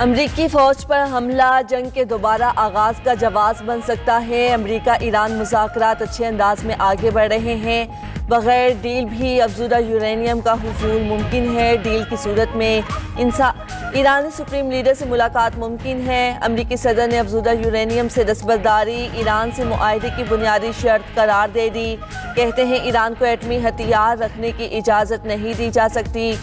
امریکی فوج پر حملہ جنگ کے دوبارہ آغاز کا جواز بن سکتا ہے۔ امریکہ ایران مذاکرات اچھے انداز میں آگے بڑھ رہے ہیں۔ بغیر ڈیل بھی افزودہ یورینیم کا حصول ممکن ہے۔ ڈیل کی صورت میں ایرانی سپریم لیڈر سے ملاقات ممکن ہے۔ امریکی صدر نے افزودہ یورینیم سے دستبرداری ایران سے معاہدے کی بنیادی شرط قرار دے دی۔ کہتے ہیں ایران کو ایٹمی ہتھیار رکھنے کی اجازت نہیں دی جا سکتی۔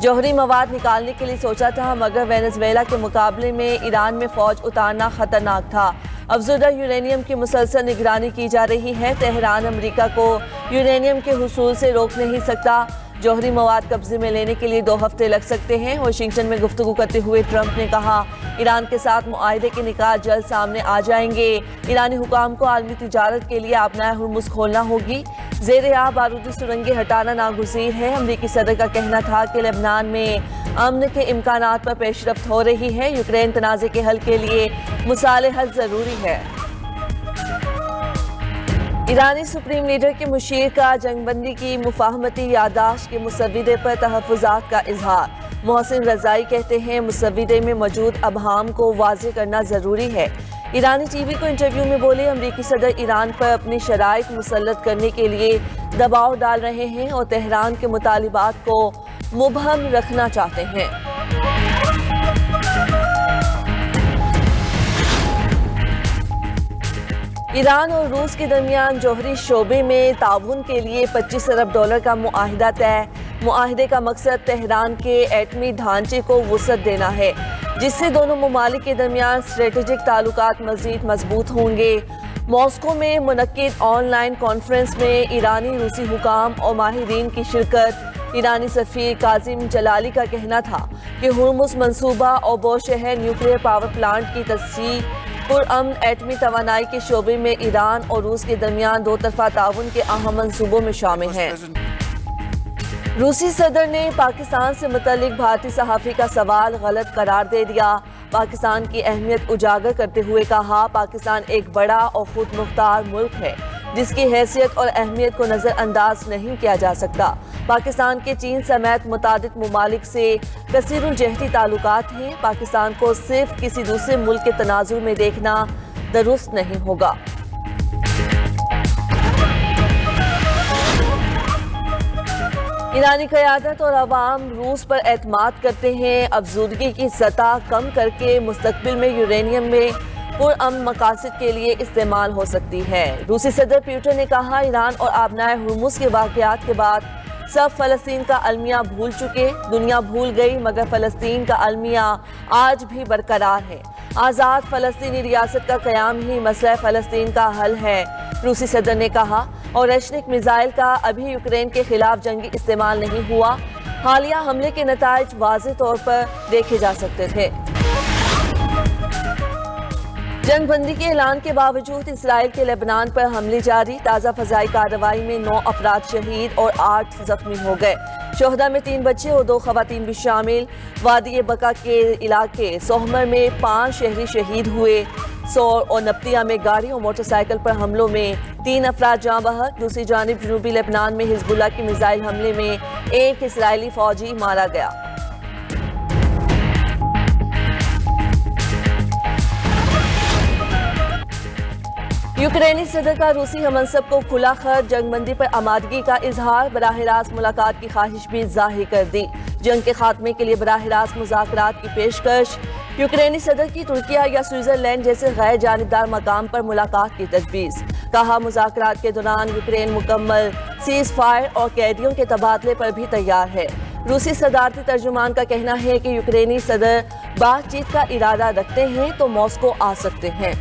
جوہری مواد نکالنے کے لیے سوچا تھا، مگر وینزویلا کے مقابلے میں ایران میں فوج اتارنا خطرناک تھا۔ افزودہ یورینیم کی مسلسل نگرانی کی جا رہی ہے۔ تہران امریکہ کو یورینیم کے حصول سے روک نہیں سکتا۔ جوہری مواد قبضے میں لینے کے لیے 2 ہفتے لگ سکتے ہیں۔ واشنگٹن میں گفتگو کرتے ہوئے ٹرمپ نے کہا، ایران کے ساتھ معاہدے کے نکات جلد سامنے آ جائیں گے۔ ایرانی حکام کو عالمی تجارت کے لیے آبنائے ہرمز کھولنا ہوگی۔ زیر آب بارودی سرنگیں ہٹانا ناگزیر ہے۔ امریکی صدر کا کہنا تھا کہ لبنان میں امن کے امکانات پر پیش رفت ہو رہی ہے۔ یوکرین تنازع کے حل کے لیے مصالحت ضروری ہے۔ ایرانی سپریم لیڈر کے مشیر کا جنگ بندی کی مفاہمتی یادداشت کے مسودے پر تحفظات کا اظہار۔ محسن رضائی کہتے ہیں، مسودے میں موجود ابہام کو واضح کرنا ضروری ہے۔ ایرانی ٹی وی کو انٹرویو میں بولے، امریکی صدر ایران پر اپنی شرائط مسلط کرنے کے لیے دباؤ ڈال رہے ہیں اور تہران کے مطالبات کو مبہم رکھنا چاہتے ہیں۔ ایران اور روس کے درمیان جوہری شعبے میں تعاون کے لیے $25 ارب کا معاہدہ طے۔ معاہدے کا مقصد تہران کے ایٹمی ڈھانچے کو وسعت دینا ہے، جس سے دونوں ممالک کے درمیان اسٹریٹجک تعلقات مزید مضبوط ہوں گے۔ ماسکو میں منعقد آن لائن کانفرنس میں ایرانی روسی حکام اور ماہرین کی شرکت۔ ایرانی سفیر کاظم جلالی کا کہنا تھا کہ ہرمز منصوبہ اور بوشہر نیوکلیئر پاور پلانٹ کی تصحیح پرامن ایٹمی توانائی کے شعبے میں ایران اور روس کے درمیان 2 طرفہ تعاون کے اہم منصوبوں میں شامل ہیں۔ روسی صدر نے پاکستان سے متعلق بھارتی صحافی کا سوال غلط قرار دے دیا۔ پاکستان کی اہمیت اجاگر کرتے ہوئے کہا، پاکستان ایک بڑا اور خود مختار ملک ہے جس کی حیثیت اور اہمیت کو نظر انداز نہیں کیا جا سکتا۔ پاکستان کے چین سمیت متعدد ممالک سے کثیر الجہتی تعلقات ہیں۔ پاکستان کو صرف کسی دوسرے ملک کے تناظر میں دیکھنا درست نہیں ہوگا۔ ایرانی قیادت اور عوام روس پر اعتماد کرتے ہیں۔ افزودگی کی سطح کم کر کے مستقبل میں یورینیم میں پرامن مقاصد کے لیے استعمال ہو سکتی ہے۔ روسی صدر پیوٹن نے کہا، ایران اور آبنائے ہرمز کے واقعات کے بعد سب فلسطین کا المیہ بھول چکے۔ دنیا بھول گئی، مگر فلسطین کا المیہ آج بھی برقرار ہے۔ آزاد فلسطینی ریاست کا قیام ہی مسئلہ فلسطین کا حل ہے، روسی صدر نے کہا۔ اور ریشنک میزائل کا ابھی یوکرین کے خلاف جنگی استعمال نہیں ہوا۔ حالیہ حملے کے نتائج واضح طور پر دیکھے جا سکتے تھے۔ جنگ بندی کے اعلان کے باوجود اسرائیل کے لبنان پر حملے جاری۔ تازہ فضائی کارروائی میں 9 افراد شہید اور 8 زخمی ہو گئے۔ شہداء میں 3 بچے اور 2 خواتین بھی شامل۔ وادی بقا کے علاقے سوہمر میں 5 شہری شہید ہوئے۔ سور اور نبطیہ میں گاڑی اور موٹر سائیکل پر حملوں میں 3 افراد جاں بحق۔ دوسری جانب جنوبی لبنان میں حزب اللہ کے میزائل حملے میں 1 اسرائیلی فوجی مارا گیا۔ یوکرینی صدر کا روسی ہم منصب کو کھلا خط۔ جنگ بندی پر آمادگی کا اظہار، براہ راست ملاقات کی خواہش بھی ظاہر کر دی۔ جنگ کے خاتمے کے لیے براہ راست مذاکرات کی پیشکش۔ یوکرینی صدر کی ترکیہ یا سوئٹزرلینڈ جیسے غیر جانبدار مقام پر ملاقات کی تجویز۔ کہا، مذاکرات کے دوران یوکرین مکمل سیز فائر اور قیدیوں کے تبادلے پر بھی تیار ہے۔ روسی صدارتی ترجمان کا کہنا ہے کہ یوکرینی صدر بات چیت کا ارادہ رکھتے ہیں تو ماسکو آ سکتے ہیں۔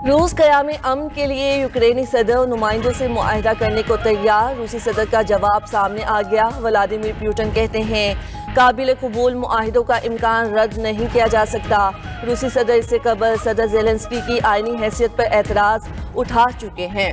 روس قیام امن کے لیے یوکرینی صدر اور نمائندوں سے معاہدہ کرنے کو تیار۔ روسی صدر کا جواب سامنے آ گیا۔ ولادیمیر پیوٹن کہتے ہیں، قابل قبول معاہدوں کا امکان رد نہیں کیا جا سکتا۔ روسی صدر اس سے قبل صدر زیلنسکی کی آئینی حیثیت پر اعتراض اٹھا چکے ہیں۔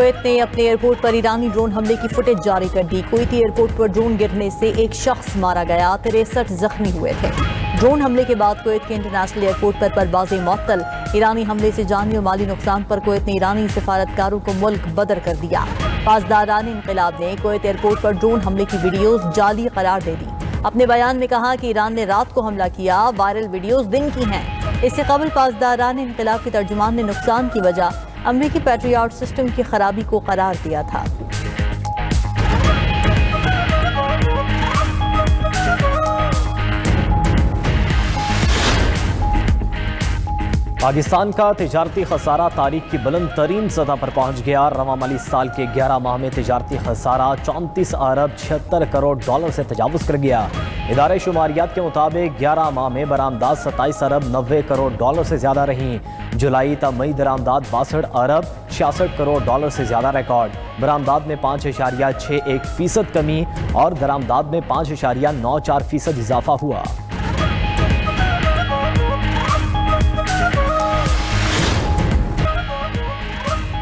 کویت نے اپنے ایئرپورٹ پر ایرانی ڈرون حملے کی فوٹیج جاری کر دی. کویتی ایئرپورٹ پر ڈرون گرنے سے ایک شخص مارا گیا, 63 زخمی ہوئے تھے. ڈرون حملے کے بعد کویت کے انٹرنیشنل ایئرپورٹ پر پروازیں معطل. ایرانی حملے سے جانی و مالی نقصان پر کویت نے ایرانی سفارتکاروں کو ملک بدر کر دیا. پاسداران انقلاب نے کویت ایئرپورٹ پر ڈرون حملے کی ویڈیوز جعلی قرار دے دی. اپنے بیان میں کہا کہ ایران نے رات کو حملہ کیا, وائرل ویڈیوز دن کی ہیں. اس سے قبل پاسداران انقلاب کے ترجمان نے نقصان کی وجہ امریکی پیٹریاٹ سسٹم کی خرابی کو قرار دیا تھا. پاکستان کا تجارتی خسارہ تاریخ کی بلند ترین سطح پر پہنچ گیا. رواں مالی سال کے 11 ماہ میں تجارتی خسارہ 34 ارب 76 کروڑ ڈالر سے تجاوز کر گیا. ادارے شماریات کے مطابق 11 ماہ میں برآمدات 27 ارب 90 کروڑ ڈالر سے زیادہ رہیں. جولائی تا مئی درآمدات 62 ارب 66 کروڑ ڈالر سے زیادہ ریکارڈ. برآمدات میں 5.61% کمی اور درآمدات میں 5.94% اضافہ ہوا.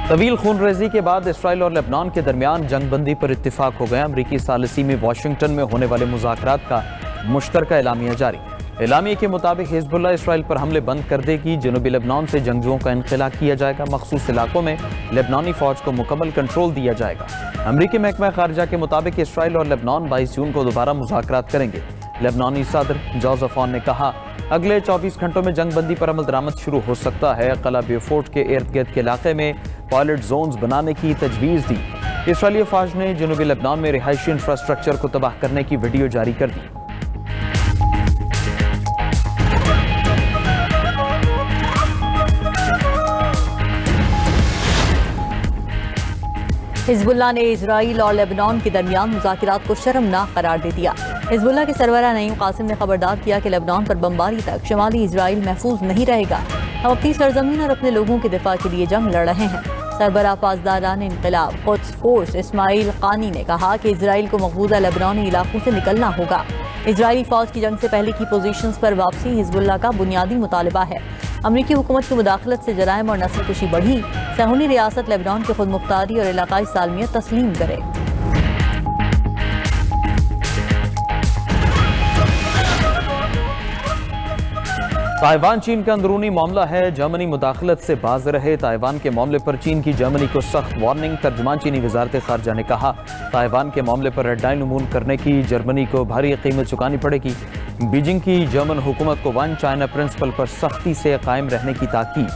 طویل خون ریزی کے بعد اسرائیل اور لبنان کے درمیان جنگ بندی پر اتفاق ہو گیا. امریکی ثالثی میں واشنگٹن میں ہونے والے مذاکرات کا مشترکہ اعلامیہ جاری. اعلامیے کے مطابق حزب اللہ اسرائیل پر حملے بند کر دے گی. جنوبی لبنان سے جنگجوؤں کا انخلا کیا جائے گا. مخصوص علاقوں میں لبنانی فوج کو مکمل کنٹرول دیا جائے گا. امریکی محکمہ خارجہ کے مطابق اسرائیل اور لبنان 22 جون کو دوبارہ مذاکرات کریں گے. لبنانی صدر جوزف عون نے کہا اگلے 24 گھنٹوں میں جنگ بندی پر عمل درآمد شروع ہو سکتا ہے. قلعہ بیوفورٹ کے ارد گرد کے علاقے میں پائلٹ زونز بنانے کی تجویز دی. اسرائیلی فوج نے جنوبی لبنان میں رہائشی انفراسٹرکچر کو تباہ کرنے کی ویڈیو جاری کر دی. حزب اللہ نے اسرائیل اور لیبنان کے درمیان مذاکرات کو شرمناک قرار دے دیا. حزب اللہ کے سربراہ نعیم قاسم نے خبردار کیا کہ لیبنان پر بمباری تک شمالی اسرائیل محفوظ نہیں رہے گا. ہم اپنی سرزمین اور اپنے لوگوں کے دفاع کے لیے جنگ لڑ رہے ہیں. سربراہ پاسداران انقلاب قدس فورس اسماعیل قانی نے کہا کہ اسرائیل کو مقبوضہ لیبنانی علاقوں سے نکلنا ہوگا. اسرائیلی فوج کی جنگ سے پہلے کی پوزیشنز پر واپسی حزب اللہ کا بنیادی مطالبہ ہے. امریکی حکومت کی مداخلت سے جرائم اور نسل کشی بڑھی. صہیونی ریاست لیبنان کی خود مختاری اور علاقائی سالمیت تسلیم کرے. تائیوان چین کا اندرونی معاملہ ہے. جرمنی مداخلت سے باز رہے. تائیوان کے معاملے پر چین کی جرمنی کو سخت وارننگ. ترجمان چینی وزارت خارجہ نے کہا تائیوان کے معاملے پر ریڈ لائن عمول کرنے کی جرمنی کو بھاری قیمت چکانی پڑے گی. بیجنگ کی جرمن حکومت کو ون چائنا پرنسپل پر سختی سے قائم رہنے کی تاکید.